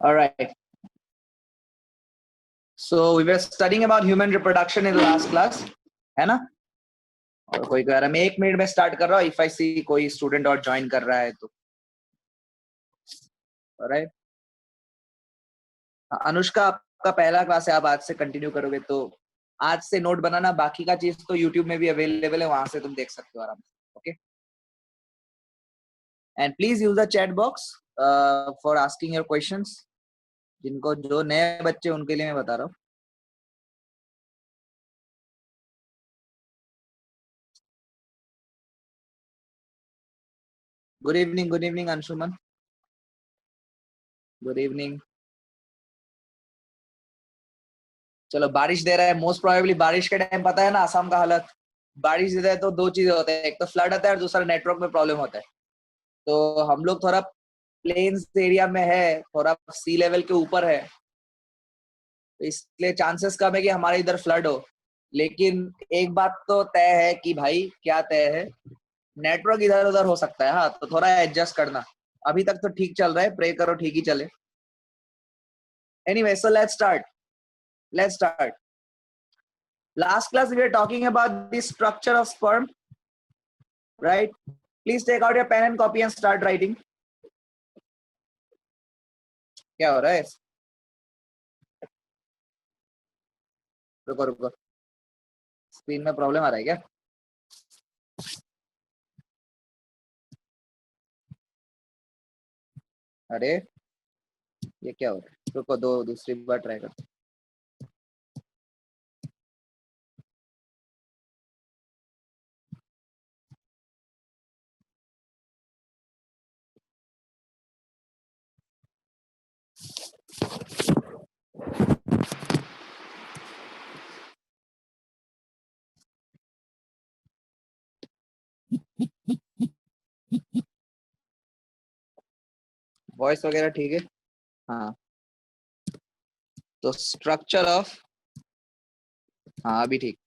All right. So we were studying about human reproduction in the last class, है ना? और कोई कह रहा है मैं 1 मिनट में स्टार्ट कर रहा हूँ. इफ आई सी कोई स्टूडेंट और ज्वाइन कर रहा है तो, राइट. अनुष्का, आपका पहला क्लास है, आप आज से कंटिन्यू करोगे तो आज से नोट बनाना. बाकी का चीज तो यूट्यूब में भी अवेलेबल है, वहां से तुम देख सकते हो आराम से. Okay. And please use the chat box for asking your questions. जिनको जो नए बच्चे उनके लिए मैं बता रहा हूँ. Good evening Anshuman. Good evening. चलो, बारिश दे रहा है. मोस्ट प्रोबेबली बारिश के टाइम पता है ना असम का हालत. बारिश देता है तो दो चीजें होते हैं, एक तो फ्लड आता है और दूसरा नेटवर्क में प्रॉब्लम होता है. तो हम लोग थोड़ा प्लेन्स एरिया में है, थोड़ा सी लेवल के ऊपर है, तो इसलिए चांसेस कम है कि हमारे इधर फ्लड हो. लेकिन एक बात तो तय है कि भाई, क्या तय है, नेटवर्क इधर उधर हो सकता है. हाँ, तो थोड़ा एडजस्ट करना. अभी तक तो ठीक चल रहा है, प्रे करो ठीक ही चले. Anyway, so let's start. Last class we were talking about the structure of sperm, right? Please take out your pen and copy and start writing. क्या हो रहा है? रुको रुको, स्क्रीन में प्रॉब्लम आ रहा है क्या? अरे ये क्या हो रहा है? रुको, दूसरी बार ट्राई करते. वॉइस वगैरह ठीक है? हाँ. तो स्ट्रक्चर ऑफ, हाँ अभी ठीक.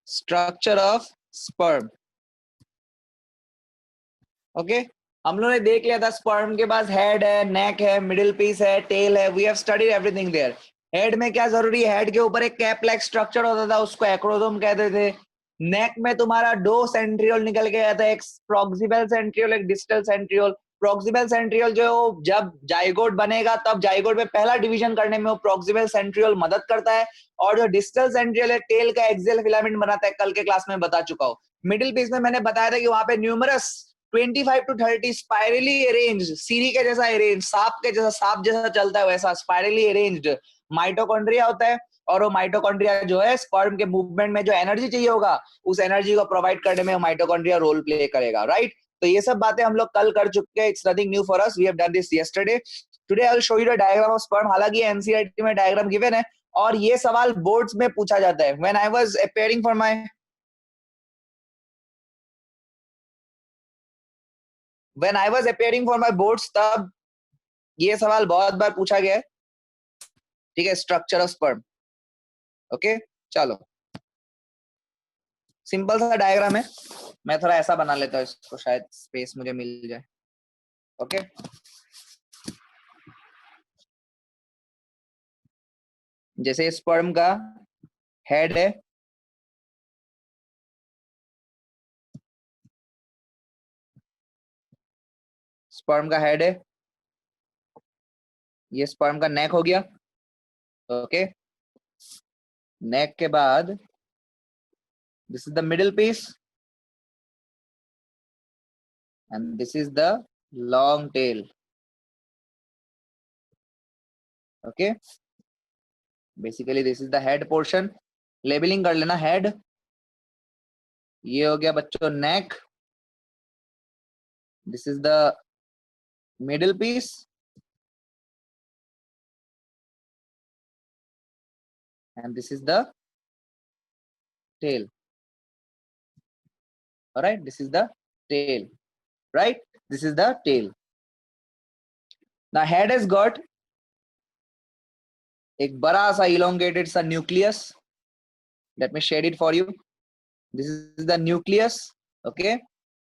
Structure of sperm. ओके. हम लोगों ने देख लिया था स्पर्म के पास हेड है, नेक है, मिडिल पीस है, टेल है. We have studied everything there. Head में क्या जरूरी है? हेड के ऊपर एक कैप लाइक स्ट्रक्चर होता था, उसको एक्रोसोम कहते थे. नेक में तुम्हारा दो सेंट्रियोल निकल के आता है, एक प्रॉक्सिमल सेंट्रियोल, एक डिस्टल सेंट्रियोल. प्रॉक्सिमल सेंट्रियोल जो जब जाइगोट बनेगा तब जाइगोट में पहला डिवीजन करने में वो प्रॉक्सिमल सेंट्रियोल मदद करता है. और जो डिस्टल सेंट्रियोल है, टेल का एक्सियल फिलामेंट बनाता है, कल के क्लास में बता चुका हूँ. मिडिल पीस में मैंने बताया था कि वहां पे न्यूमरस 25 to 30 स्पाइरली अरेंज्ड, सीरी के जैसा अरेंज, सांप के जैसा, सांप जैसा चलता है वैसा स्पाइरली अरेंज्ड माइटोकॉन्ड्रिया होता है. और वो माइटोकॉन्ड्रिया जो है स्पर्म के मूवमेंट में जो एनर्जी चाहिए होगा, उस एनर्जी को प्रोवाइड करने में माइटोकॉन्ड्रिया रोल प्ले करेगा, राइट? तो ये सब बातें हम लोग कल कर चुके हैं. It's nothing new for us, we have done this yesterday. Today I will show you the diagram of sperm. हालांकि एनसीईआरटी में डायग्राम गिवन है और ये सवाल बोर्ड्स में पूछा जाता है. When I was appearing for my when I was appearing for my boards, तब ये सवाल बहुत बार पूछा गया है. ठीक है, स्ट्रक्चर ऑफ स्पर्म. ओके, चलो. सिंपल सा डायग्राम है. मैं थोड़ा ऐसा बना लेता हूँ इसको, शायद स्पेस मुझे मिल जाए. ओके. जैसे स्पर्म का हेड है, स्पर्म का हेड है, ये स्पर्म का नेक हो गया. ओके. नेक के बाद this is the middle piece and this is the long tail. Okay, basically this is the head portion. Labelling कर लेना. हेड ये हो गया बच्चों neck. This is the middle piece and this is the tail. All right, this is the tail, right? This is the tail. Now head has got एक बड़ा सा elongated सा nucleus. Let me shade it for you. This is the nucleus. Okay,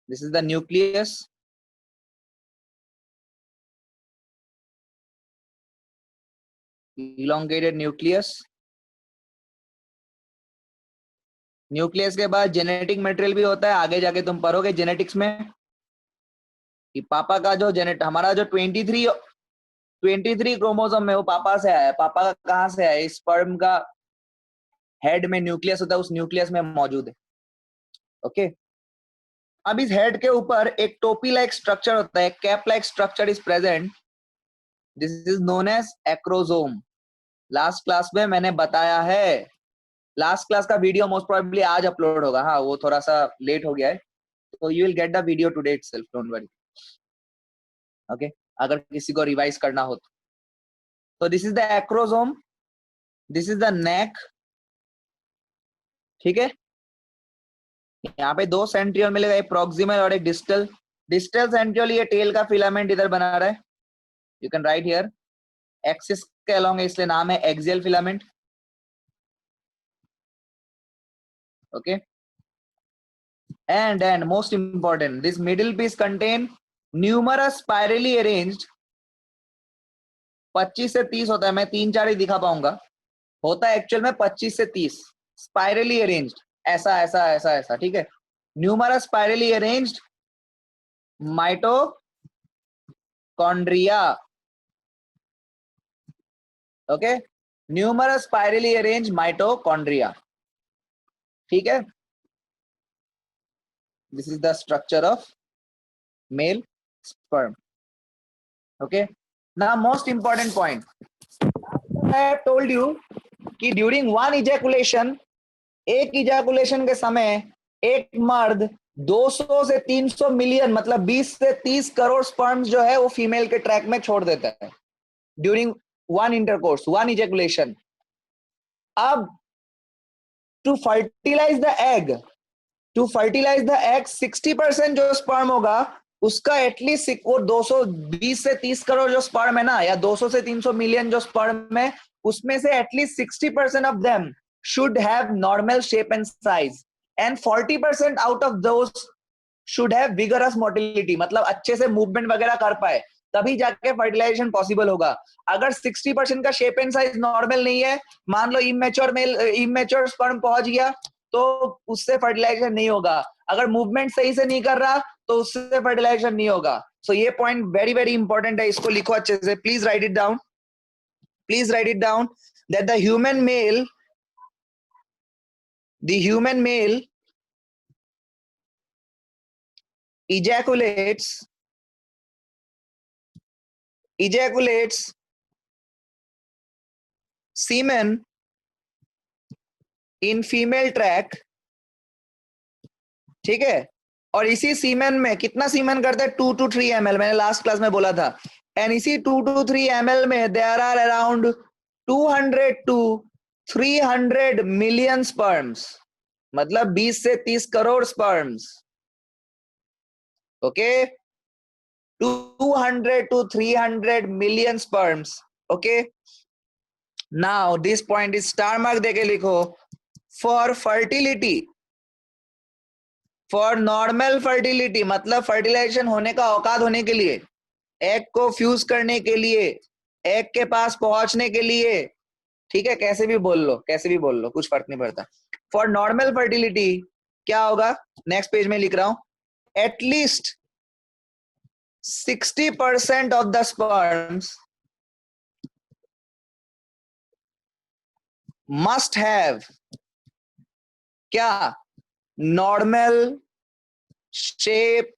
this is the nucleus. Elongated nucleus, nucleus के बाद genetic material भी होता है, आगे जाके तुम पढ़ोगे जेनेटिक्स में कि पापा का जो हमारा जो 23 क्रोमोसोम है वो पापा से आया है। पापा का कहाँ से आया? स्पर्म का हेड में न्यूक्लियस होता है, उस न्यूक्लियस में मौजूद है। ओके, अब इस हेड के ऊपर एक टोपी लाइक स्ट्रक्चर होता है, cap like structure is present, this is known as acrosome. Last class में मैंने बताया है, लास्ट क्लास का वीडियो मोस्ट प्रोबेबली आज अपलोड होगा, हाँ वो थोड़ा सा लेट हो गया है, तो you will get the video today itself, don't worry. Okay, अगर किसी को रिवाइज करना हो तो this is the acrosome, this is the neck, ठीक है। यहाँ पे दो सेंट्रियोल मिलेगा, एक प्रॉक्सिमल और एक डिस्टल। डिस्टल सेंट्रियोल ये टेल का फिलामेंट इधर बना रहा है, you can write here, axis के अलोंग है इसलिए नाम है axial filament. Okay, and most important, this middle piece contain numerous spirally arranged, 25 से 30 होता है, मैं 3-4 ही दिखा पाऊंगा, होता है एक्चुअल में 25 से 30 स्पाइरली अरेंज्ड, ऐसा ऐसा ऐसा ऐसा, ठीक है। Numerous spirally arranged mitochondria, okay, numerous spirally arranged mitochondria, ठीक है। This is the structure of male sperm. Okay, now most important point, I have told you कि ड्यूरिंग वन इजैकुलेशन, एक इजैकुलेशन के समय एक मर्द 200 से 300 मिलियन मतलब 20 से 30 करोड़ स्पर्म्स जो है वो फीमेल के ट्रैक में छोड़ देता है during one intercourse, one ejaculation. अब to fertilise the egg, to fertilise the egg 60% जो स्पर्म होगा उसका एटलीस्ट वो 220 से 30 करोड़ जो स्पर्म है ना, या 200 से 300 मिलियन जो स्पर्म है, उसमें से at least 60% of them should have normal shape and size, and 40% out of those should have vigorous motility, मतलब अच्छे से मूवमेंट वगैरह कर पाए, तभी जाके फर्टिलाइजेशन पॉसिबल होगा। अगर 60% का शेप एंड साइज नॉर्मल नहीं है, मान लो इमेच्योर मेल, इमेच्योर स्पर्म पहुंच गया, तो उससे फर्टिलाइजेशन नहीं होगा। अगर मूवमेंट सही से नहीं कर रहा तो उससे फर्टिलाइजेशन नहीं होगा। सो ये पॉइंट वेरी वेरी इंपॉर्टेंट है, इसको लिखो अच्छे से, please right it down, please right it down, that the human male ejaculates semen in female tract, ठीक है। और इसी सीमेन में कितना सीमेन करता है? 2 to 3 ml, मैंने लास्ट क्लास में बोला था। एंड इसी 2 to 3 ml में there are around 200 to 300 million sperms, मतलब 20 से 30 crore sperms. Okay, 200 to 300 million sperms. Okay, now this point is star mark देके लिखो, for fertility, for normal fertility मतलब फर्टिलाइजेशन होने का औकात होने के लिए, एग को फ्यूज करने के लिए, एग के पास पहुंचने के लिए, ठीक है, कैसे भी बोल लो, कैसे भी बोल लो, कुछ फर्क नहीं पड़ता। फॉर नॉर्मल फर्टिलिटी क्या होगा, नेक्स्ट पेज में लिख रहा हूं, at least 60% of the sperms must have क्या, नॉर्मल शेप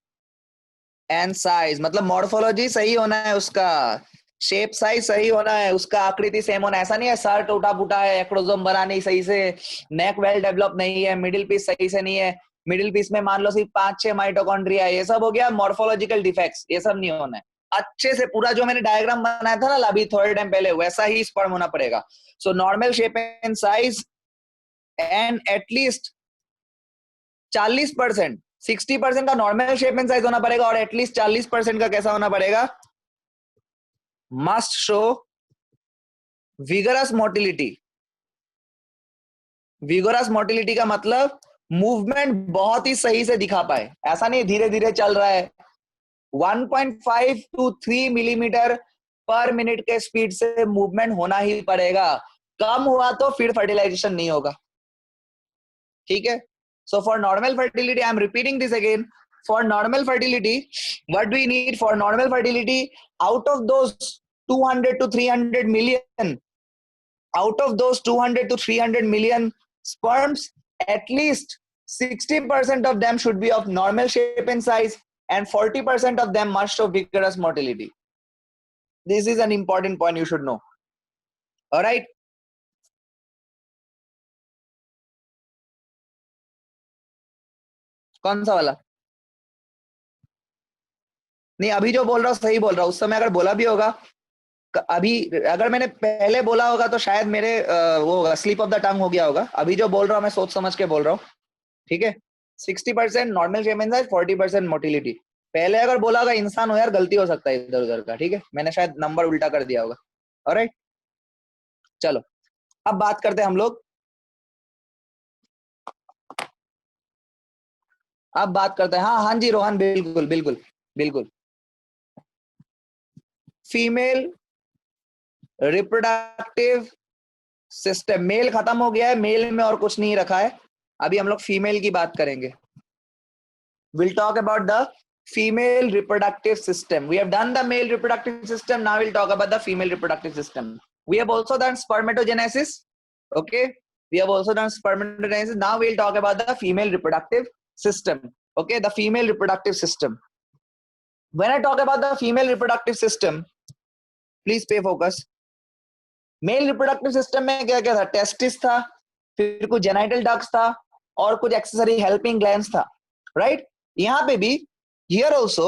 एंड साइज, मतलब मॉर्फोलॉजी सही होना है उसका, शेप साइज सही होना है उसका, आकृति सेम होना है, ऐसा नहीं है सर टूटा फूटा है, एक्रोसोम बना नहीं सही से, नेक वेल डेवलप नहीं है, मिडिल पीस सही से नहीं है, मिडिल पीस में मान लो सिर्फ 5-6 माइटोकॉन्ड्रिया, ये सब हो गया मॉर्फोलॉजिकल डिफेक्ट्स, ये सब नहीं होना है। अच्छे से पूरा जो मैंने डायग्राम बनाया था ना अभी थोड़े टाइम पहले, वैसा ही स्पर्म होना पड़ेगा। So normal shape and size and at least 40%, 60% का नॉर्मल शेप एंड साइज होना पड़ेगा, और एटलीस्ट 40% का कैसा होना पड़ेगा, must show vigorous motility. Vigorous motility का मतलब मूवमेंट बहुत ही सही से दिखा पाए, ऐसा नहीं धीरे धीरे चल रहा है। 1.5 to 3 मिलीमीटर पर मिनट के स्पीड से मूवमेंट होना ही पड़ेगा, कम हुआ तो फिर फर्टिलाइजेशन नहीं होगा, ठीक है। So for normal fertility, I am repeating this again, for normal fertility what do we need for normal fertility, out of those 200 to 300 million, out of those 200 to 300 million sperms, at least 60% of them should be of normal shape and size, and 40% of them must show vigorous motility. This is an important point you should know. All right. कौन सा वाला? नहीं, अभी जो बोल रहा हूँ सही बोल रहा हूँ, उस समय अगर बोला भी होगा, अभी अगर मैंने पहले बोला होगा तो शायद मेरे वो होगा, स्लिप ऑफ द टंग हो गया होगा। अभी जो बोल रहा हूँ मैं सोच समझ के बोल रहा हूँ, ठीक है। 60% नॉर्मल शेमन साइज, 40% मोटिलिटी। पहले अगर बोला होगा इंसान हो यार, गलती हो सकता है इधर उधर का, ठीक है, मैंने शायद नंबर उल्टा कर दिया होगा। ऑलराइट, चलो अब बात करते हैं हम लोग, अब बात करते हैं, हाँ हाँ जी रोहन, बिल्कुल बिल्कुल बिल्कुल। फीमेल रिप्रोडक्टिव सिस्टम, मेल खत्म हो गया है, मेल में और कुछ नहीं रखा है, अभी हम लोग फीमेल की बात करेंगे। We'll talk about the female reproductive system. We have done the male reproductive system. Now we'll talk about the female reproductive system. We have also done spermatogenesis. Okay. We have also done spermatogenesis. Now we'll talk about the female reproductive system. Okay. The female reproductive system. When I talk about the female reproductive system, please pay focus. Male reproductive system में क्या क्या था? Testis था, फिर कुछ genital ducts था, और कुछ accessory helping glands था, right? यहाँ पे भी, here also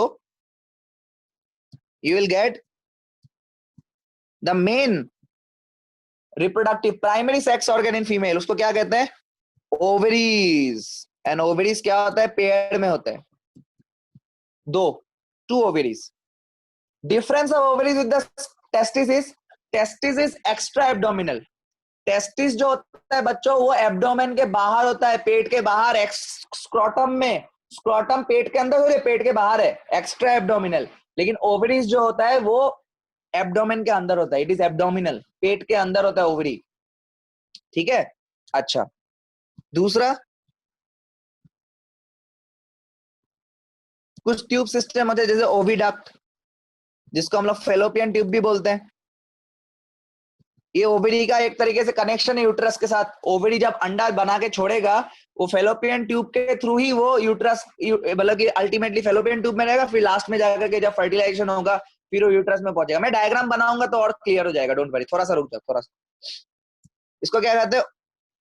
you will get the main reproductive primary sex organ in female, उसको क्या कहते हैं? ovaries. and ovaries क्या होता है? पेड़ में होता है, दो, 2 ovaries. difference of ovaries with the testis is extra abdominal. Testis जो होता है बच्चों, वो एब्डोमेन के बाहर होता है, पेट के बाहर, स्क्रोटम में, स्क्रोटम पेट के अंदर हो, पेट के बाहर है, एक्स्ट्रा एब्डोमिनल। लेकिन ओवरीज जो होता है वो एब्डोमेन के अंदर होता है, इट इज एब्डोमिनल, पेट के अंदर होता है ओवरी, ठीक है। अच्छा, दूसरा, कुछ ट्यूब सिस्टम होते हैं जैसे ओविडक्ट, जिसको हम लोग फेलोपियन ट्यूब भी बोलते हैं। ये ओवरी का एक तरीके से कनेक्शन है यूट्रस के साथ। ओवरी जब अंडा बना के छोड़ेगा, वो फेलोपियन ट्यूब के थ्रू ही वो यूट्रस, मतलब कि अल्टीमेटली फेलोपियन ट्यूब में रहेगा, फिर लास्ट में जाकर के जब फर्टिलाइजेशन होगा फिर वो यूट्रस में पहुंचेगा। मैं डायग्राम बनाऊंगा तो और क्लियर हो जाएगा, डोंट वरी, थोड़ा सा रुक जाओ, थोड़ा सा। इसको क्या कहते हैं?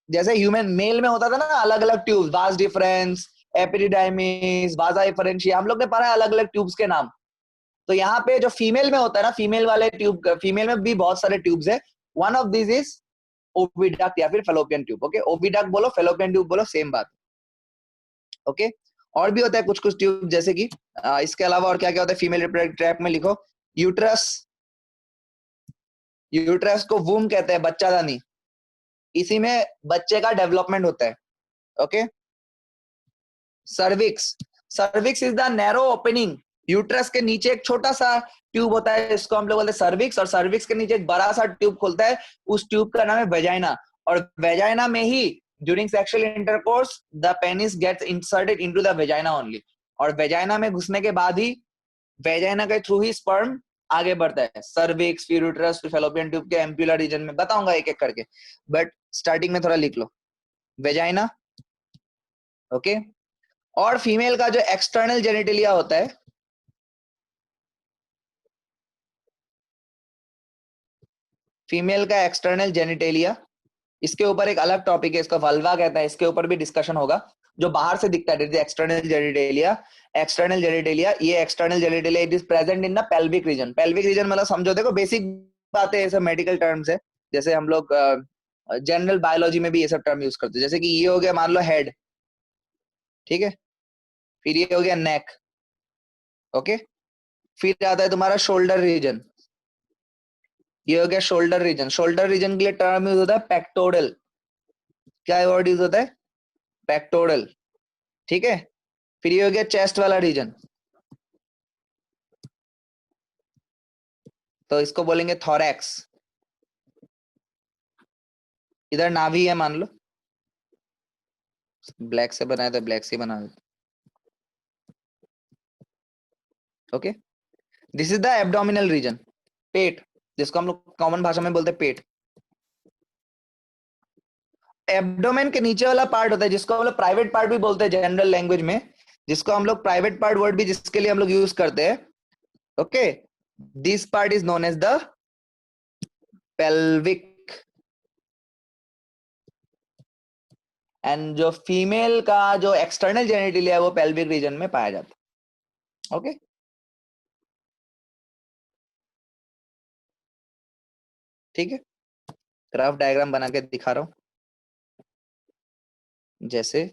जैसे ह्यूमन मेल में होता था ना अलग अलग ट्यूब्स, वास डिफरेंस, एपिडिडाइमिस, वासा डिफरेंशिया, हम लोग ने पढ़ा है अलग अलग ट्यूब्स के नाम। तो यहाँ पे जो फीमेल में होता है ना, फीमेल वाले ट्यूब, फीमेल में भी बहुत सारे ट्यूब्स है। One of this is oviduct या फिर फेलोपियन ट्यूब। ओके, ओविडक्ट बोलो, फेलोपियन ट्यूब बोलो, सेम बात। ओके, और भी होता है कुछ कुछ ट्यूब, जैसे कि इसके अलावा और क्या क्या होता है फीमेल रिप्रोडक्टिव ट्रैक्ट में, लिखो, यूट्रस, यूट्रस को वूम कहते हैं, बच्चादानी, इसी में बच्चे का डेवलपमेंट होता है। Okay, cervix, cervix is the narrow opening, uterus के नीचे एक छोटा सा ट्यूब होता है, इसको हम लोग बोलते हैं सर्विक्स, और सर्विक्स के नीचे एक बड़ा सा ट्यूब खुलता है, उस ट्यूब का नाम है वेजाइना, और वेजाइना में ही during sexual intercourse the penis gets inserted into the vagina only, और वेजाइना में घुसने के बाद ही वेजाइना के थ्रू ही स्पर्म आगे बढ़ता है, सर्विक्स, फिर यूट्रस, फिर फेलोपियन ट्यूब के एम्पुलर रीजन में, बताऊंगा एक एक करके, बट स्टार्टिंग में थोड़ा लिख लो, वेजाइना। ओके, और फीमेल का जो एक्सटर्नल जेनिटलिया होता है, फीमेल का एक्सटर्नल जेनिटेलिया, इसके ऊपर एक अलग टॉपिक है, इसका वल्वा कहता है, इसके ऊपर भी डिस्कशन होगा। जो बाहर से दिखता है एक्सटर्नल जेनिटेलिया, एक्सटर्नल जेनिटेलिया, ये external genitalia it is present in the pelvic region. Pelvic region मतलब समझो, देखो बेसिक बातें, ये सब मेडिकल टर्म्स है, जैसे हम लोग जनरल बायोलॉजी में भी ये सब टर्म यूज करते हैं। जैसे कि ये हो गया मान लो हेड, ठीक है, फिर ये हो गया नेक, ओके, फिर आता है तुम्हारा शोल्डर रीजन, ये हो गया शोल्डर रीजन। शोल्डर रीजन के लिए टर्म यूज होता है पेक्टोरल, क्या वर्ड यूज होता है? पेक्टोरल, ठीक है। फिर ये हो गया चेस्ट वाला रीजन, तो इसको बोलेंगे थोरैक्स। इधर नाभि है मान लो, ब्लैक से बनाया तो ब्लैक से बना देते। Okay, this is the abdominal region, पेट, जिसको हम लोग कॉमन भाषा में बोलते हैं पेट। एब्डोमेन के नीचे वाला पार्ट होता है जिसको हम लोग प्राइवेट पार्ट भी बोलते हैं जनरल लैंग्वेज में, जिसको हम लोग प्राइवेट पार्ट वर्ड भी जिसके लिए हम लोग यूज करते हैं। Okay, this part is known as the pelvic. And जो फीमेल का जो एक्सटर्नल जेनिटलिया है वो पेल्विक रीजन में पाया जाता है। ओके, ठीक है, ग्राफ डायग्राम बना के दिखा रहा हूं। जैसे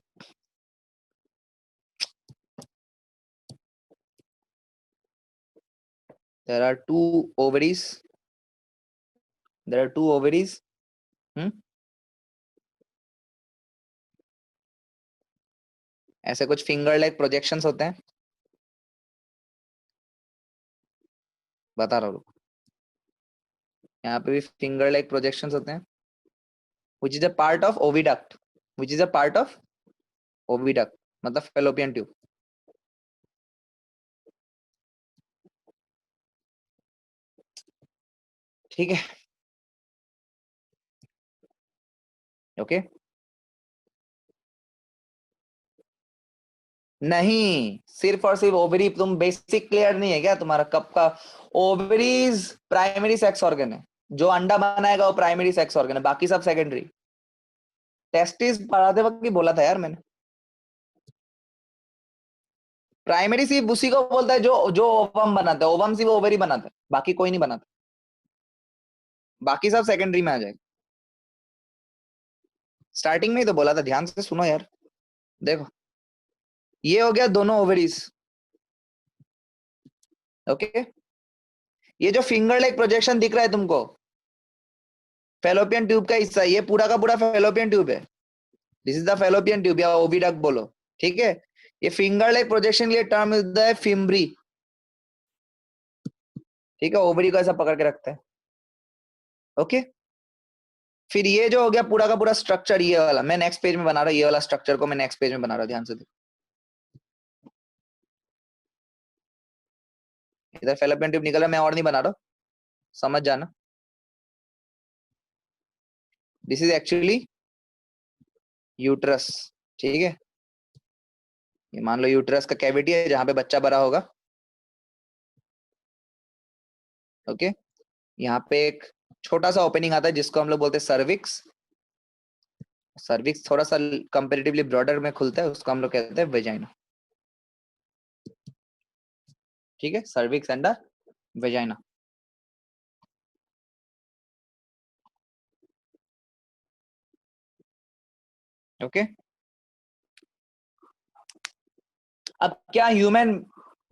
there are two ovaries, there are two ovaries, ऐसे कुछ फिंगर लाइक प्रोजेक्शंस होते हैं, बता रहा हूँ, यहाँ पे भी फिंगर लाइक प्रोजेक्शंस होते हैं, which is a part of oviduct, which is a part of oviduct, मतलब फेलोपियन ट्यूब। ठीक है, ओके। नहीं, सिर्फ और सिर्फ ओवरी, तुम बेसिक क्लियर नहीं है क्या तुम्हारा कब का? ओवरीज प्राइमरी सेक्स ऑर्गन है, जो अंडा बनाएगा वो प्राइमरी सेक्स ऑर्गन है, बाकी सब सेकेंडरी। टेस्टिस पढ़ाते वक्त भी बोला था यार मैंने, प्राइमरी सिर्फ उसी को बोलता है जो जो ओवम बनाता है, ओवम सिर्फ ओवरी बनाता है, बाकी कोई नहीं बनाता, बाकी सब सेकेंडरी में आ जाएगा। स्टार्टिंग में ही तो बोला था, ध्यान से सुनो यार। देखो, ये हो गया दोनों ओवरीज। ओके, ये जो फिंगर लाइक प्रोजेक्शन दिख रहा है तुमको, फेलोपियन ट्यूब का हिस्सा, ये पूरा का पूरा फेलोपियन ट्यूब है। This is the fallopian tube या ओविडक्ट बोलो, ठीक है। ये फिंगर लाइक प्रोजेक्शन के लिए टर्म होता है फिम्ब्री, ठीक है, ओवरी को ऐसा पकड़ के रखता है। ओके, फिर ये जो हो गया पूरा का पूरा स्ट्रक्चर, ये वाला मैं नेक्स्ट पेज में बना रहा हूँ, ये वाला स्ट्रक्चर को मैं नेक्स्ट पेज में बना रहा हूँ, ध्यान से देखो। इधर फेलोपियन ट्यूब निकल रहा, मैं और नहीं बना रहा, समझ जाना। दिस इज एक्चुअली यूट्रस, ठीक है। ये मान लो यूट्रस का कैविटी है जहां पे बच्चा भरा होगा। ओके, यहाँ पे एक छोटा सा ओपनिंग आता है जिसको हम लोग बोलते हैं सर्विक्स। सर्विक्स थोड़ा सा कंपेरेटिवली ब्रॉडर में खुलता है, उसको हम लोग कहते हैं वेजाइना, ठीक है, सर्विक्स एंड वेजाइना। ओके, अब क्या ह्यूमन,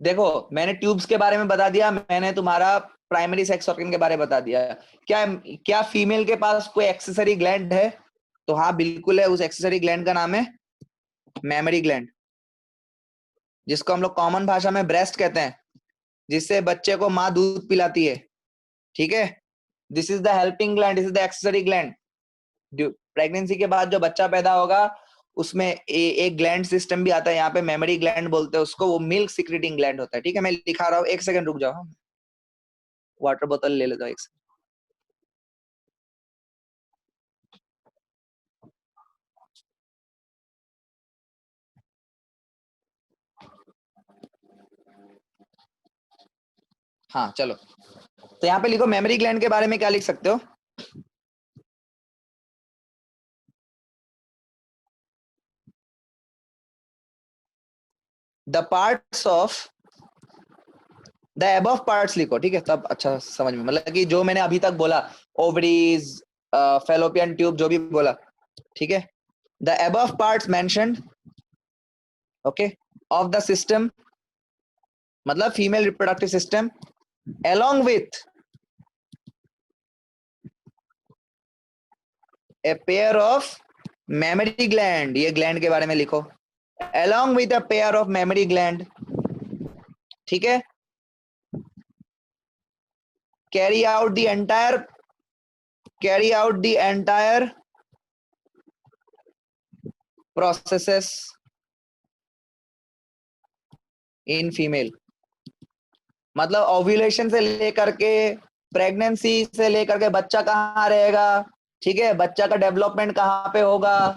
देखो मैंने ट्यूब्स के बारे में बता दिया, मैंने तुम्हारा प्राइमरी सेक्स ऑर्गन के बारे में बता दिया। क्या क्या फीमेल के पास कोई एक्सेसरी ग्लैंड है? तो हाँ बिल्कुल है, उस एक्सेसरी ग्लैंड का नाम है मेमरी ग्लैंड, जिसको हम लोग कॉमन भाषा में ब्रेस्ट कहते हैं, जिससे बच्चे को माँ दूध पिलाती है, ठीक है। This is the helping gland, this is the accessory gland. Pregnancy के बाद जो बच्चा पैदा होगा उसमें एक ग्लैंड सिस्टम भी आता है, यहाँ पे मेमोरी ग्लैंड बोलते हैं उसको, वो मिल्क सिक्रेटिंग ग्लैंड होता है, ठीक है। मैं लिखा रहा हूँ, एक सेकंड रुक जाओ, वाटर बोतल ले लेता हूँ एक सेकंड। हाँ चलो, तो यहाँ पे लिखो मेमोरी ग्लैंड के बारे में क्या लिख सकते हो? The parts of the above parts लिखो, ठीक है, तब अच्छा समझ में, मतलब कि जो मैंने अभी तक बोला, ओवरीज, फेलोपियन ट्यूब, जो भी बोला, ठीक है। The above parts mentioned, okay, of the system, मतलब female reproductive system, along with a pair of mammary gland, ये ग्लैंड के बारे में लिखो, along with a pair of mammary gland, ठीक है। carry out the entire processes in female. मतलब ovulation से लेकर के प्रेगनेंसी से लेकर के बच्चा कहाँ रहेगा, ठीक है, बच्चा का डेवलपमेंट कहाँ पे होगा,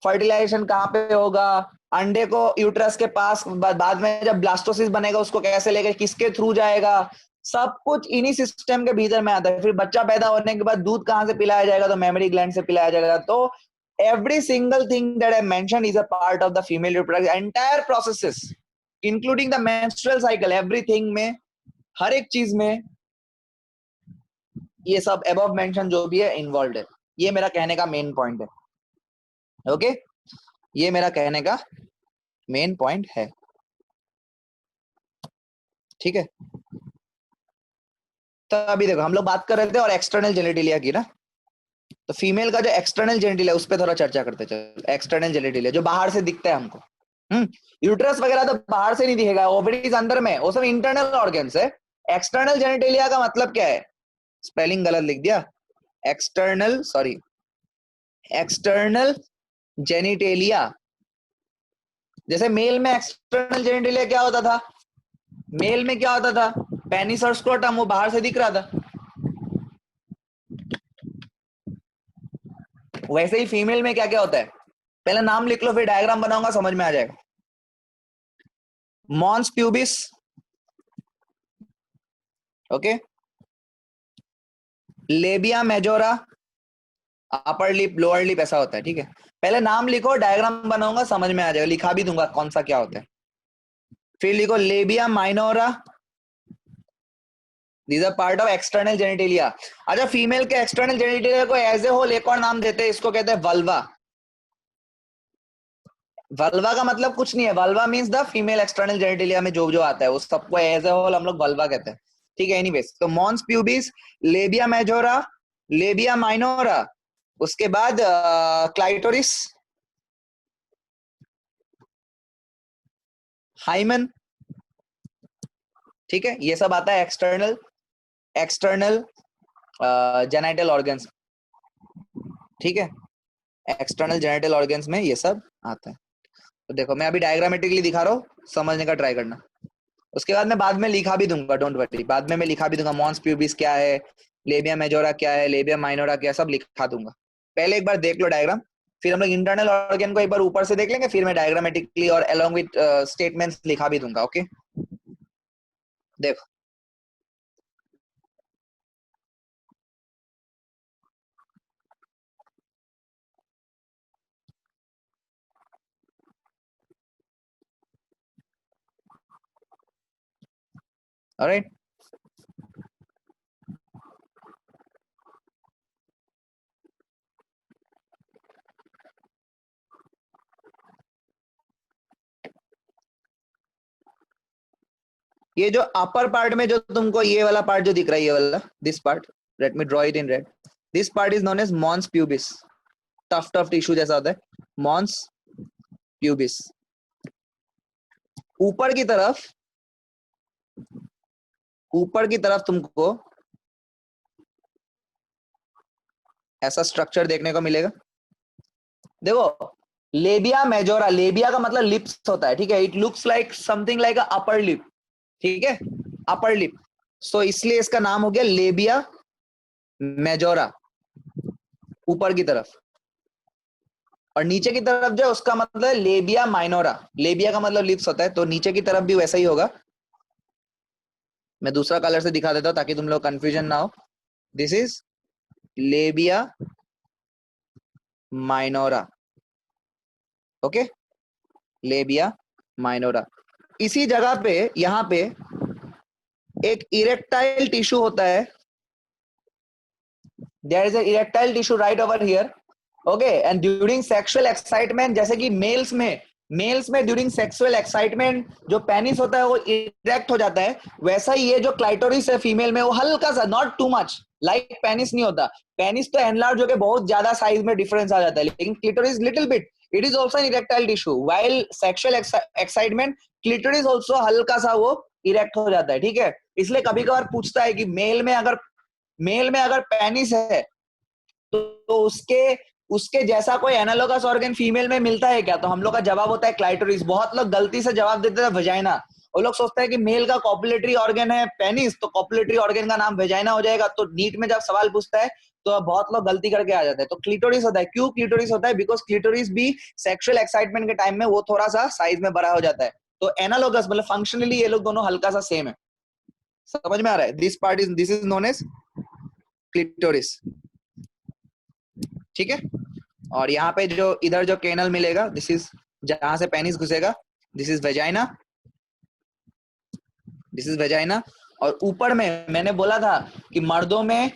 फर्टिलाइजेशन कहाँ पे होगा, अंडे को यूट्रस के पास बाद में जब ब्लास्टोसिस बनेगा उसको कैसे लेकर किसके थ्रू जाएगा, सब कुछ इन्हीं सिस्टम के भीतर में आता है. फिर बच्चा पैदा होने के बाद दूध कहाँ से पिलाया जाएगा, तो मेमोरी ग्लैंड से पिलाया जाएगा. तो every single thing that I mentioned is a part of the female reproduction entire processes including the menstrual cycle. everything में, हर एक चीज में ये सब above mention जो भी है इन्वॉल्व है. ये मेरा कहने का मेन पॉइंट है. ओके, ये मेरा कहने का मेन पॉइंट है. ठीक है, तो अभी देखो हम लोग बात कर रहे थे और एक्सटर्नल जेनिटेलिया की ना, तो फीमेल का जो एक्सटर्नल जेनिटेलिया उस पर थोड़ा चर्चा करते चलो. एक्सटर्नल जेनिटेलिया जो बाहर से दिखता है हमको, यूट्रस वगैरह तो बाहर से नहीं दिखेगा, ओवरीज अंदर में, वो सब इंटरनल ऑर्गन्स है. एक्सटर्नल जेनिटेलिया का मतलब क्या है, स्पेलिंग गलत लिख दिया, एक्सटर्नल जेनिटेलिया. जैसे मेल में एक्सटर्नल जेनिटेलिया क्या होता था, मेल में क्या होता था, पेनिस और स्क्रोटम वो बाहर से दिख रहा था. वैसे ही फीमेल में क्या क्या होता है, पहले नाम लिख लो फिर डायग्राम बनाऊंगा समझ में आ जाएगा. Mons pubis, okay, labia majora, upper lip lower lip ऐसा होता है. ठीक है, पहले नाम लिखो, डायग्राम बनाऊंगा समझ में आ जाएगा, लिखा भी दूंगा कौन सा क्या होता है. फिर लिखो labia minora, These are part of external genitalia. अच्छा, फीमेल के एक्सटर्नल जेनिटेलिया को एज ए होल एक और नाम देते हैं, इसको कहते हैं वल्वा. वल्वा का मतलब कुछ नहीं है, vulva means the female external genitalia में जो जो आता है उस सबको एज ए होल हम लोग वल्वा कहते हैं. ठीक है, एनीवेज, तो mons pubis, labia majora, labia minora, उसके बाद क्लाइटोरिस, हाइमन. ठीक है, ये सब आता है एक्सटर्नल जेनिटल ऑर्गन्स. ठीक है, एक्सटर्नल जेनिटल ऑर्गन्स में ये सब आता है. तो देखो मैं अभी डायग्रामेटिकली दिखा रहा हूँ, समझने का ट्राई करना. उसके बाद मैं बाद में लिखा भी दूंगा, डोंट वरी, बाद में मैं लिखा भी दूंगा मॉन्स प्यूबिस क्या है, लेबिया मेजोरा क्या है, लेबिया माइनोरा क्या है, सब लिखा दूंगा. पहले एक बार देख लो डायग्राम, फिर हम लोग इंटरनल ऑर्गन को एक बार ऊपर से देख लेंगे, फिर मैं डायग्रामेटिकली और अलोंग विद स्टेटमेंट्स लिखा भी दूंगा. ओके, देखो ऑलराइट. ये जो अपर पार्ट में जो तुमको ये वाला पार्ट जो दिख रहा है, ये वाला, this part, let me draw it in red. This part is known as mons pubis. Tough tissue जैसा होता है, मॉन्स प्यूबिस. ऊपर की तरफ तुमको ऐसा स्ट्रक्चर देखने को मिलेगा. देखो, लेबिया मेजोरा, लेबिया का मतलब लिप्स होता है. ठीक है, it looks like something like a upper lip. ठीक है, अपर लिप, सो इसलिए इसका नाम हो गया लेबिया मेजोरा, ऊपर की तरफ. और नीचे की तरफ जो है उसका मतलब लेबिया माइनोरा. लेबिया का मतलब लिप्स होता है, तो नीचे की तरफ भी वैसा ही होगा. मैं दूसरा कलर से दिखा देता हूं ताकि तुम लोग कंफ्यूजन ना हो. This is labia minora. Okay, labia minora. इसी जगह पे यहां पे एक इरेक्टाइल टिश्यू होता है. There is a erectile tissue right over here. Okay, and during sexual excitement, जैसे कि मेल्स में ड्यूरिंग सेक्सुअल एक्साइटमेंट जो पेनिस होता है वो इरेक्ट हो जाता है, वैसा ही ये जो क्लाइटोरिस है फीमेल में, वो हल्का सा, not too much, like penis नहीं होता. पेनिस तो एनलार्ज होकर बहुत ज्यादा साइज में डिफरेंस आ जाता है, लेकिन clitoris little bit, it is also an erectile tissue. While sexual excitement clitoris also हल्का सा वो इरेक्ट हो जाता है. ठीक है, इसलिए कभी कभार पूछता है कि मेल में अगर मेल में अगर पेनिस है तो उसके उसके जैसा कोई एनालोगस ऑर्गन फीमेल में मिलता है क्या? तो हम लोग का जवाब होता है क्लाइटोरिस। बहुत लोग गलती से जवाब देते हैं वजाइना। वो लोग सोचते हैं कि मेल का कॉपुलेटरी ऑर्गन है पेनिस, तो कॉपुलेटरी ऑर्गन का नाम वेजाइना हो जाएगा। तो नीट में जब सवाल पूछता है तो बहुत लोग गलती करके आ जाते हैं। तो क्लिटोरिस होता है। क्यों क्लिटोरिस होता है? बिकॉज क्लिटोरिस भी सेक्सुअल एक्साइटमेंट के टाइम में वो थोड़ा सा साइज में बड़ा हो जाता है। तो एनालोगस मतलब फंक्शनली ये लोग दोनों हल्का सा सेम है। समझ में आ रहा है? This is known as clitoris. ठीक है। और यहाँ पे जो इधर जो केनल मिलेगा, दिस इज जहां से पेनिस घुसेगा, this is vagina, this is vagina. और ऊपर में मैंने बोला था कि मर्दों में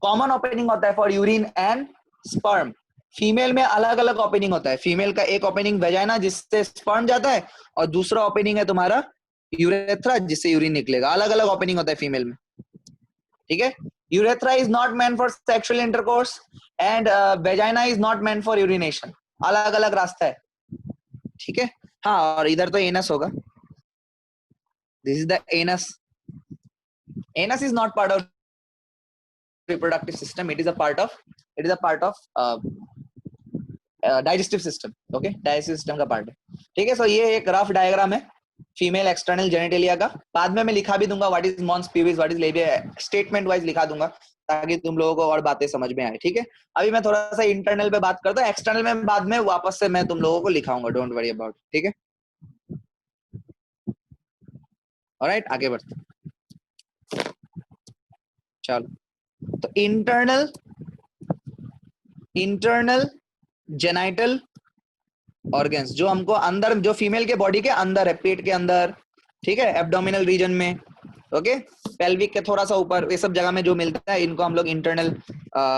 कॉमन ओपनिंग होता है for urine and sperm. Female में अलग अलग ओपनिंग होता है। फीमेल का एक ओपनिंग वेजाइना जिससे स्पर्म जाता है, और दूसरा ओपनिंग है तुम्हारा यूरेथ्रा जिससे यूरिन निकलेगा। अलग अलग ओपनिंग होता है फीमेल में। ठीक है। Urethra is not meant for sexual intercourse and vagina is not meant for urination. अलग अलग रास्ता है। ठीक है। हाँ, और इधर तो एनस होगा। This is the anus. Anus is not part of reproductive system. It is a part of digestive system. Okay, digestive system का पार्ट है। ठीक है। सो ये एक रफ डायग्राम है फीमेल एक्सटर्नल जेनिटेलिया का। बाद में मैं लिखा भी दूंगा what is mons pubis, what is labia, statement wise लिखा दूंगा ताकि तुम लोगों को और बातें समझ में आए। ठीक है। अभी मैं थोड़ा सा इंटरनल पे बात करता हूँ, एक्सटर्नल में बाद में वापस से मैं तुम लोगों को लिखाऊंगा, डोंट वरी अबाउट। ठीक है। ऑलराइट, आगे बढ़ते। चलो, तो इंटरनल जेनाइटल ऑर्गन्स जो हमको अंदर, जो फीमेल के बॉडी के अंदर है, पेट के अंदर, ठीक है, एब्डोमिनल रीजन में, ओके, पेल्विक के थोड़ा सा ऊपर, ये सब जगह में जो मिलता है इनको हम लोग इंटरनल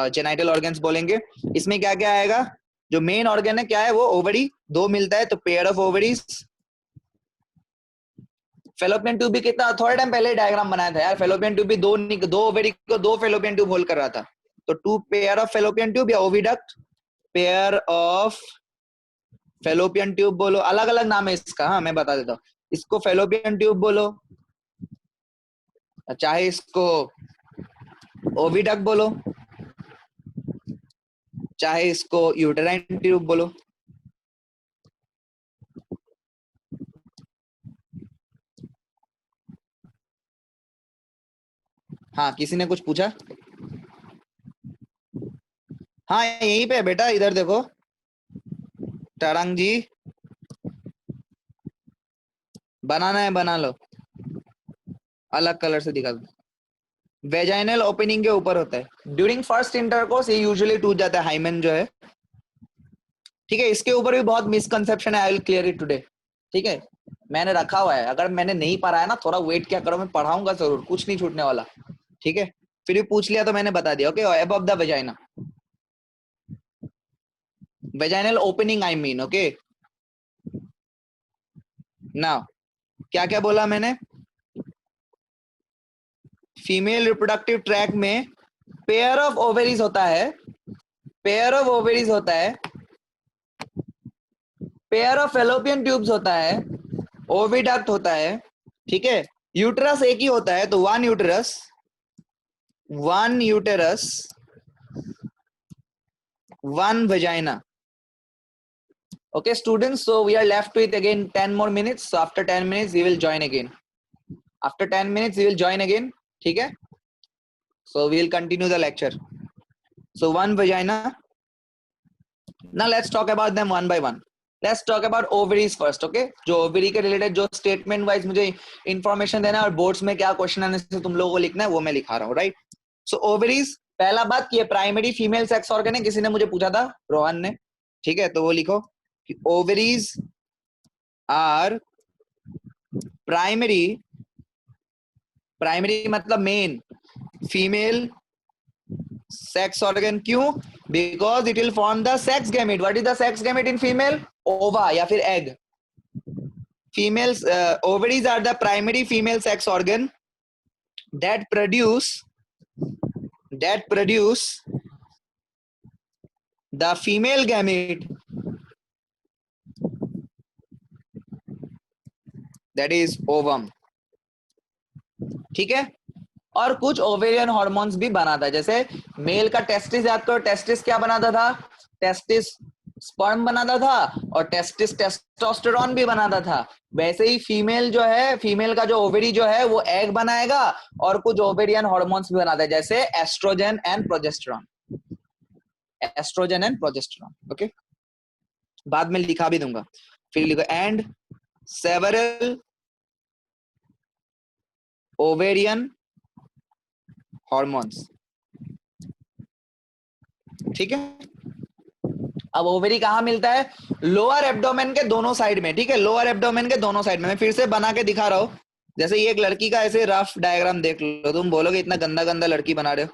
जेनाइटल ऑर्गन्स बोलेंगे। इसमें क्या क्या आएगा? जो मेन ऑर्गन है क्या है? वो ओवरी। दो मिलता है तो pair of ovaries. Fallopian tube भी कितना थोड़ा टाइम पहले डायग्राम बनाया था यार। फेलोपियन ट्यूब भी दो ओवरी को दो फेलोपियन ट्यूब होल्ड कर रहा था। तो two pair of fallopian tube या oviduct, pair of fallopian tube बोलो, अलग अलग नाम है इसका। हाँ, मैं बता देता हूँ। इसको फेलोपियन ट्यूब बोलो, चाहे इसको ओविडक्ट बोलो, चाहे इसको यूटेराइन ट्यूब बोलो। हाँ, किसी ने कुछ पूछा? हाँ, यहीं पे बेटा, इधर देखो तरंग जी, बनाना है बना लो, अलग कलर से दिखा दो। वेजाइनल ओपनिंग के ऊपर होता है। ड्यूरिंग फर्स्ट इंटरकोर्स ये यूजुअली टूट जाता है, हाइमेन जो है। ठीक है। इसके ऊपर भी बहुत मिसकंसेप्शन है, I will clear it today. ठीक है। मैंने रखा हुआ है, अगर मैंने नहीं पढ़ा है ना, थोड़ा वेट क्या करो, मैं पढ़ाऊंगा जरूर, कुछ नहीं छूटने वाला। ठीक है। फिर भी पूछ लिया तो मैंने बता दिया। Okay, above the vagina, vaginal opening I mean. Okay, now क्या क्या बोला मैंने? फीमेल रिप्रोडक्टिव ट्रैक में पेयर ऑफ ओवेरीज होता है, पेयर ऑफ ओवेरीज होता है, पेयर ऑफ फेलोपियन ट्यूब्स होता है, ओविडक्ट होता है। ठीक है। यूटेरस एक ही होता है, तो one uterus one vagina. Okay, students, so we are left with again 10 more minutes. So after 10 minutes we will join again. After 10 minutes we will join again. ठीक है। So we will continue the lecture. So one vagina. Now let's talk about them one by one. Let's talk about ovaries first. Okay, जो ovary के related जो statement wise मुझे information देना है और boards में क्या question आने से तुम लोगों को लिखना है वो मैं लिखा रहा हूँ, right? So ovaries, पहला बात ये प्राइमरी फीमेल सेक्स ऑर्गन है। किसी ने मुझे पूछा था, रोहन ने। ठीक है, तो वो लिखो कि ovaries are प्राइमरी, प्राइमरी मतलब मेन फीमेल सेक्स ऑर्गन। क्यों? Because it will form the sex gamete. What is the sex gamete in female? Ova या फिर egg. Females ovaries are the primary female sex organ that produce the female gamete, that is ovum। ठीक है। और कुछ ovarian hormones भी बनाता है। जैसे मेल का टेस्टिस याद करो, टेस्टिस क्या बनाता था? टेस्टिस स्पर्म बनाता था और टेस्टिस टेस्टोस्टेरोन भी बनाता था। वैसे ही फीमेल जो है, फीमेल का जो ओवेरी जो है वो एग बनाएगा और कुछ ओवेरियन हार्मोन्स भी बनाता है, जैसे estrogen and progesterone. Estrogen and progesterone, okay, बाद में लिखा भी दूंगा। फिर लिखो एंड सेवरल ओवेरियन हॉर्मोन्स, ठीक है। अब ओवेरी कहाँ मिलता है? लोअर एब्डोमेन के दोनों साइड में, ठीक है, लोअर एब्डोमेन के दोनों साइड में। मैं फिर से बना के दिखा रहा हूँ। जैसे ये एक लड़की का ऐसे रफ डायग्राम देख लो, तुम बोलोगे इतना गंदा गंदा लड़की बना रहे हो,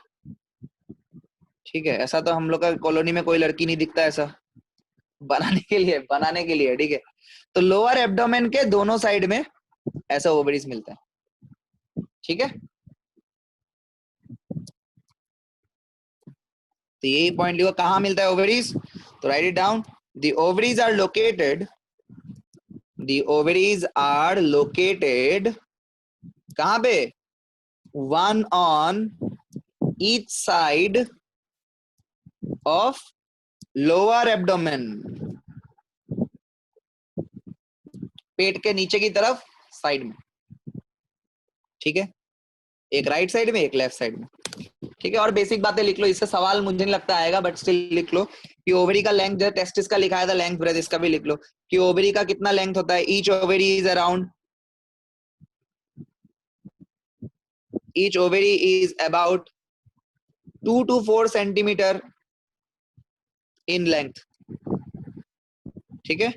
ठीक है। ऐसा तो हम लोग का कॉलोनी में कोई लड़की नहीं दिखता ऐसा बनाने के लिए, ठीक है। तो लोअर एब्डोमेन के दोनों साइड में ऐसा ओवरीज मिलता है, ठीक है। तो यही पॉइंट लिखो, कहाँ मिलता है ओवरीज? तो write it down. The ovaries are located, the ovaries are located कहाँ पे? One on each side of lower abdomen, पेट के नीचे की तरफ साइड में, ठीक है। एक राइट साइड में, एक लेफ्ट साइड में, ठीक है। और बेसिक बातें लिख लो, इससे सवाल मुझे नहीं लगता आएगा, बट स्टिल लिख लो कि ओवरी का लेंथ जो है, टेस्टिस का लिखा है था लेंथ ब्रेथ, इसका भी लिख लो कि ओवरी का कितना लेंथ होता है। Each ovary is about 2 to 4 centimetre in length, ठीक है।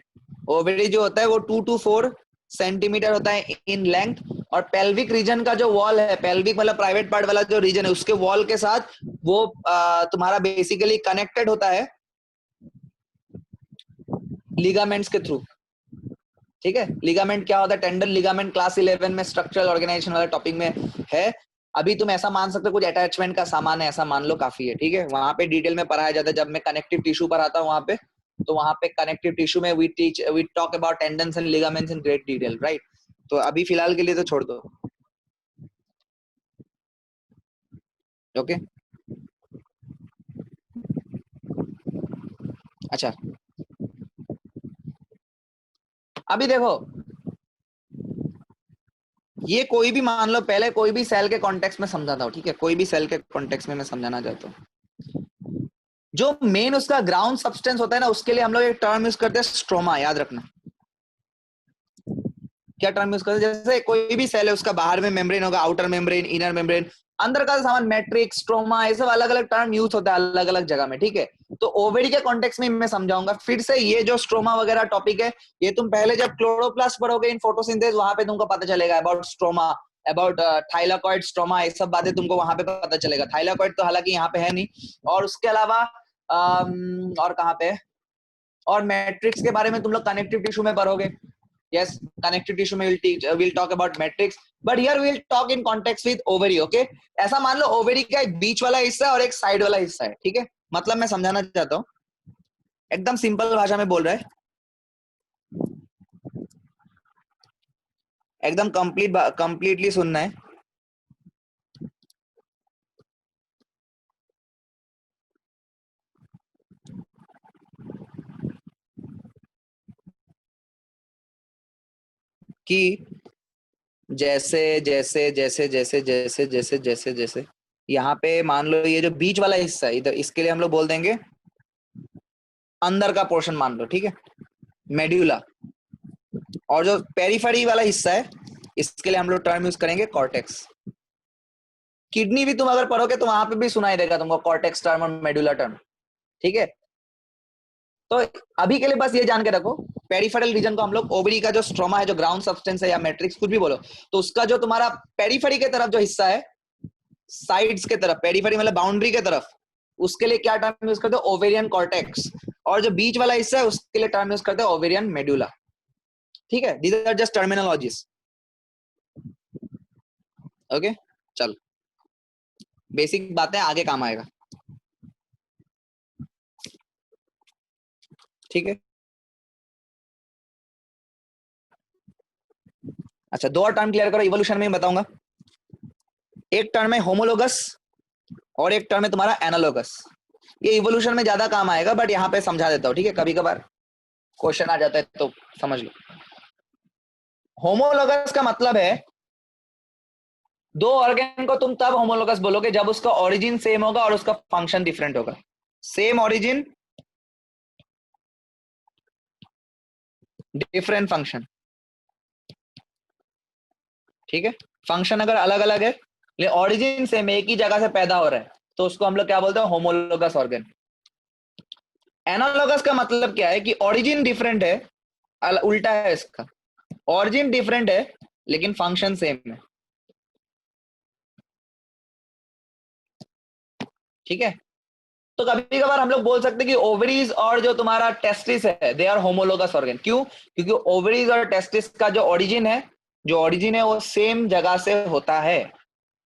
ओवरी जो होता है वो 2 to 4 सेंटीमीटर होता है इन लेंथ। और पेल्विक रीजन का जो वॉल है, पेल्विक मतलब प्राइवेट पार्ट वाला जो रीजन है, उसके वॉल के साथ वो तुम्हारा बेसिकली कनेक्टेड होता है लिगामेंट्स के थ्रू, ठीक है। लिगामेंट क्या होता है? टेंडन लिगामेंट क्लास 11 में स्ट्रक्चरल ऑर्गेनाइजेशन वाले टॉपिक में है। अभी तुम ऐसा मान सकते हो कुछ अटैचमेंट का सामान है, ऐसा मान लो, काफी है, ठीक है। वहां पे डिटेल में पढ़ाया जाता है। जब मैं कनेक्टिव टिश्यू पर आता हूँ वहां पे, तो वहां पे कनेक्टिव टिश्यू में we talk about tendons and ligaments in great detail, right. तो अभी फिलहाल के लिए तो छोड़ दो, ओके। अच्छा, अभी देखो, ये कोई भी मान लो, पहले कोई भी सेल के कॉन्टेक्स्ट में समझाता हूँ, ठीक है। कोई भी सेल के कॉन्टेक्स्ट में मैं समझाना चाहता हूँ। जो मेन उसका ग्राउंड सब्सटेंस होता है ना, उसके लिए हम लोग एक टर्म यूज करते हैं, स्ट्रोमा, याद रखना। क्या टर्म यूज करते हैं? जैसे कोई भी सेल है, उसका बाहर में मेम्ब्रेन होगा, आउटर मेम्ब्रेन, इनर मेम्ब्रेन, अंदर का सामान, मैट्रिक्स, स्ट्रोमा, ये सब अलग अलग टर्म यूज होता है अलग अलग जगह में, ठीक है। तो ओवेरी के कॉन्टेक्स्ट में मैं समझाऊंगा। फिर से ये जो स्ट्रोमा वगैरह टॉपिक है, ये तुम पहले जब क्लोरोप्लास्ट पढ़ोगे इन फोटोसिंथेसिस, वहां पे तुमको पता चलेगा about stroma, about thylakoid stroma, ये सब बातें तुमको वहां पे पता चलेगा। थाइलाकॉइड तो हालांकि यहाँ पे है नहीं। और उसके अलावा और कहाँ पे है? और मैट्रिक्स के बारे में तुम लोग कनेक्टिव टिश्यू में पढ़ोगे। Yes, connective tissue में we'll talk about matrix, but here we'll talk in context with ovary, okay? ऐसा मान लो ओवरी का एक बीच वाला हिस्सा है और एक साइड वाला हिस्सा है, ठीक है। मतलब मैं समझाना चाहता हूँ, एकदम सिंपल भाषा में बोल रहा है, एकदम कंप्लीटली सुनना है। कि जैसे जैसे जैसे जैसे जैसे जैसे जैसे जैसे यहाँ पे मान लो ये जो बीच वाला हिस्सा है, इधर इसके लिए हम लोग बोल देंगे अंदर का पोर्शन मान लो, ठीक है, मेड्यूला। और जो पेरिफेरी वाला हिस्सा है, इसके लिए हम लोग टर्म यूज करेंगे कॉर्टेक्स। किडनी भी तुम अगर पढ़ोगे तो वहां पे भी सुनाई देगा तुमको कॉर्टेक्स टर्म और मेडुला टर्म, ठीक है। तो अभी के लिए बस ये जान के रखो, पेरिफेरल रीजन को हम लोग ओवरी का जो स्ट्रोमा है, जो ग्राउंड सब्सटेंस है या मैट्रिक्स, कुछ भी बोलो, तो उसका जो तुम्हारा पेरिफेरी के तरफ जो हिस्सा है, साइड्स के तरफ, पेरिफेरी मतलब बाउंड्री के तरफ, उसके लिए क्या टर्म यूज करते हो? Ovarian cortex. और जो बीच वाला हिस्सा है उसके लिए टर्म यूज करते हैं ओवेरियन मेडुला, ठीक है। These are just terminologies, okay. चल, बेसिक बातें आगे काम आएगा, ठीक है। अच्छा, दो और टर्म क्लियर करो, इवोल्यूशन में बताऊंगा। एक टर्म है होमोलोगस और एक टर्म है तुम्हारा एनालोगस। ये इवोल्यूशन में ज्यादा काम आएगा, बट यहाँ पे समझा देता हूँ, ठीक है? कभी कभार क्वेश्चन आ जाता है तो समझ लो। होमोलोगस का मतलब है दो ऑर्गेन को तुम तब होमोलोगस बोलोगे जब उसका ओरिजिन सेम होगा और उसका फंक्शन डिफरेंट होगा। सेम ओरिजिन डिफरेंट फंक्शन, ठीक है? फंक्शन अगर अलग अलग है लेकिन ओरिजिन सेम, एक ही जगह से पैदा हो रहा है, तो उसको हम लोग क्या बोलते हैं? Homologous organ. एनालोगस का मतलब क्या है कि ओरिजिन डिफरेंट है, उल्टा है इसका, ओरिजिन डिफरेंट है लेकिन फंक्शन सेम है, ठीक है? तो कभी कभार हम लोग बोल सकते हैं कि ओवरीज और जो तुम्हारा टेस्टिस है दे आर होमोलोगस ऑर्गन। क्यों? क्योंकि ओवरीज और टेस्टिस का जो ओरिजिन है, वो सेम जगह से होता है,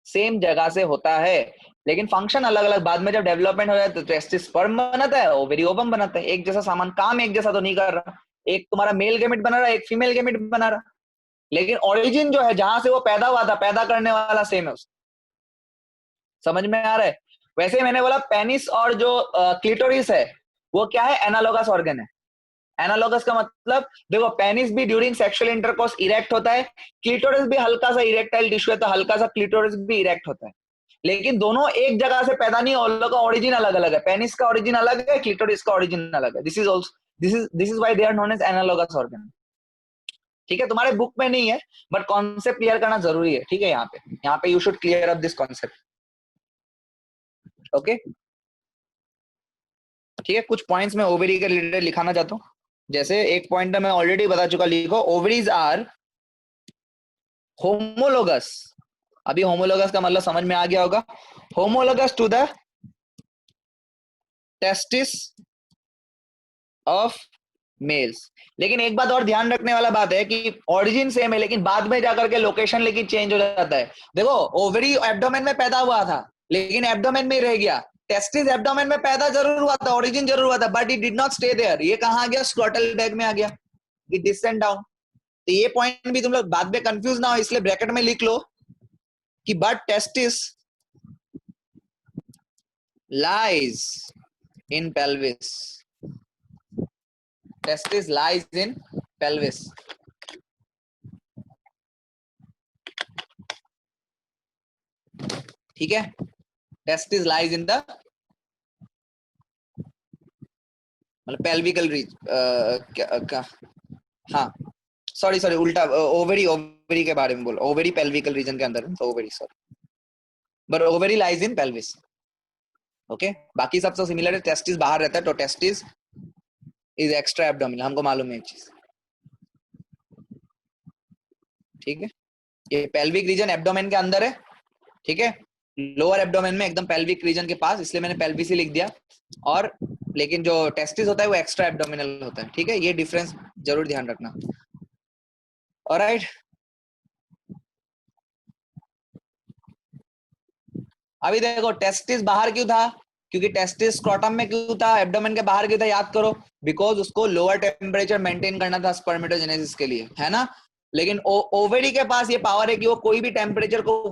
सेम जगह से होता है, लेकिन फंक्शन अलग अलग। बाद में जब डेवलपमेंट हो जाए तो टेस्टिस स्पर्म बनाता है, ओवरी ओवम बनाता है। एक जैसा सामान, काम एक जैसा तो नहीं कर रहा, एक तुम्हारा मेल गेमिट बना रहा है, एक फीमेल गेमिट बना रहा, लेकिन ओरिजिन जो है जहां से वो पैदा हुआ था, पैदा करने वाला सेम है। समझ में आ रहा है? वैसे मैंने बोला पेनिस और जो क्लिटोरिस है वो क्या है? एनालोगस ऑर्गन है। एनालोगस का मतलब देखो, पेनिस भी ड्यूरिंग सेक्सुअल इंटरकोर्स इरेक्ट होता है, क्लिटोरिस भी हल्का सा इरेक्टाइल टिश्यू है तो हल्का सा क्लिटोरिस भी इरेक्ट होता है, लेकिन दोनों एक जगह से पैदा नहीं, और लोगों का ओरिजिन अलग अलग है। पेनिस का ओरिजिन अलग है, क्लिटोरिस का ओरिजिन अलग है। This is also this is why they are known as analogous organ, ठीक है? तुम्हारे बुक में नहीं है, बट कॉन्सेप्ट क्लियर करना जरूरी है, ठीक है? यहाँ पे you should clear up this concept, okay? ठीक है, कुछ पॉइंट्स में ओवरी के रिलेटेड लिखाना चाहता हूँ। जैसे एक पॉइंट मैं ऑलरेडी बता चुका, लिखो ओवरीज आर होमोलोगस। अभी होमोलोगस का मतलब समझ में आ गया होगा, homologous to the testis of males. लेकिन एक बात और ध्यान रखने वाला बात है कि ओरिजिन सेम है लेकिन बाद में जाकर के लोकेशन लेकिन चेंज हो जाता है। देखो, ओवरी एब्डोमेन में पैदा हुआ था लेकिन एब्डोमेन में रह गया, टेस्टिस एब्डोमेन में पैदा जरूर हुआ था, ओरिजिन जरूर हुआ था, but it did not stay there. ये कहां आ गया? स्क्रोटल बैग में आ गया, इट डिसेंड डाउन। तो ये पॉइंट भी तुम लोग बाद में कंफ्यूज ना हो, इसलिए ब्रैकेट में लिख लो कि but testis lies in pelvis, testis lies in pelvis, ठीक है? टेस्टिस लाइज इन द मतलब पेल्विकल रीजन, हाँ सॉरी सॉरी उल्टा, ओवरी ओवरी के बारे में बोलो, ओवरी पेल्विकल रीजन के अंदर है, तो ovary sorry, but ovary lies in pelvis, okay? बाकी सब तो सिमिलर है, टेस्टिस बाहर रहता है तो टेस्टिस इज एक्स्ट्रा एब्डोमिनल, हमको मालूम है एक चीज, ठीक है? ये पेल्विक रीजन एब्डोमेन के अंदर है, ठीक है? लोअर एब्डोमेन में एकदम पेल्विक रीजन के पास, इसलिए मैंने पेल्विस ही लिख दिया। और लेकिन जो टेस्टिस होता है वो एक्स्ट्रा एब्डोमिनल होता है, ठीक है? ये डिफरेंस जरूर ध्यान रखना, ऑलराइट? अभी देखो, टेस्टिस बाहर क्यों था? क्योंकि टेस्टिस स्क्रोटम में क्यों था, एब्डोमेन के बाहर क्यों था? याद करो, बिकॉज उसको लोअर टेम्परेचर मेंटेन करना था स्पर्मेटोजेनेसिस के लिए, है ना? लेकिन ओवरी के पास ये पावर है कि वो कोई भी टेम्परेचर को